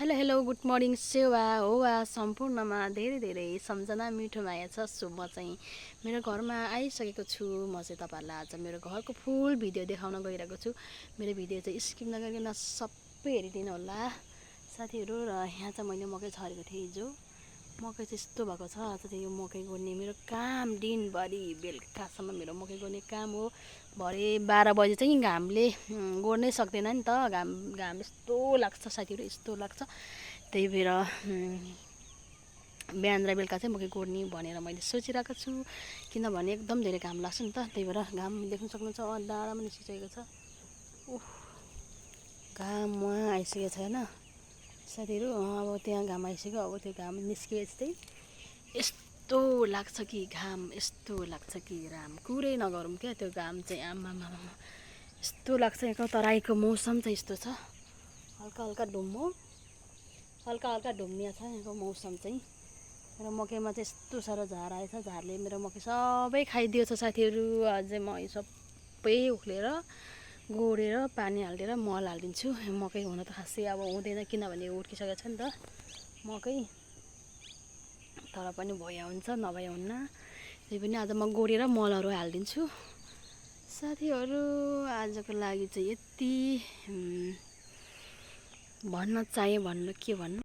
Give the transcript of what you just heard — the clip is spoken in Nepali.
हेलो हेलो गुड मर्निङ सेवा होवा सम्पूर्णमा धेरै धेरै सम्झना मिठो माया छ। सो म चाहिँ मेरो घरमा आइसकेको छु। म चाहिँ तपाईँहरूलाई आज मेरो घरको फुल भिडियो देखाउन गइरहेको छु। मेरो भिडियो चाहिँ स्किप नगरिकन सबै हेरिदिनु होला साथीहरू। र यहाँ चाहिँ मैले मकै छरेको थिएँ हिजो। मकै चाहिँ यस्तो भएको छ। आज चाहिँ यो मकै गोड्ने मेरो काम दिनभरि बेलुकासम्म मेरो मकै गोड्ने काम हो। भरे 12 बजे चाहिँ घामले गोड्नै सक्दैन नि त। घाम यस्तो लाग्छ साथीहरू, यस्तो लाग्छ। त्यही भएर बिहान र बेलुका चाहिँ मकै गोड्ने भनेर मैले सोचिरहेको छु। किनभने एकदम धेरै घाम लाग्छ नि त। त्यही भएर घाम देख्न सक्नुहुन्छ डाँडामा निस्किसकेको छ। घाम वहाँ आइसकेको छ होइन साथीहरू। अब त्यहाँ घाम आइसक्यो। अब त्यो घाम निस्किएपछि चाहिँ यस्तो लाग्छ कि घाम, यस्तो लाग्छ कि राम कुरै नगरौँ क्या। त्यो घाम चाहिँ आमामा यस्तो लाग्छ। यहाँको तराईको मौसम चाहिँ यस्तो छ। हल्का हल्का ढुम्मो, हल्का हल्का ढुम्मिया छ यहाँको मौसम चाहिँ। र मकैमा चाहिँ यस्तो साह्रो झार आएछ। झारले मेरो मकै सबै खाइदिएको छ साथीहरू। अझै म यो सबै उक्लेर गोडेर पानी हालिदिएर मल हालिदिन्छु। मकै हुन त खासै अब हुँदैन किनभने उर्किसकेको छ नि त मकै। तर पनि भए हुन्छ नभए हुन्न। त्यही पनि आज म गोडेर मलहरू हालिदिन्छु साथीहरू। आजको लागि चाहिँ यति भन्न चाहे भन्नु के भन्नु।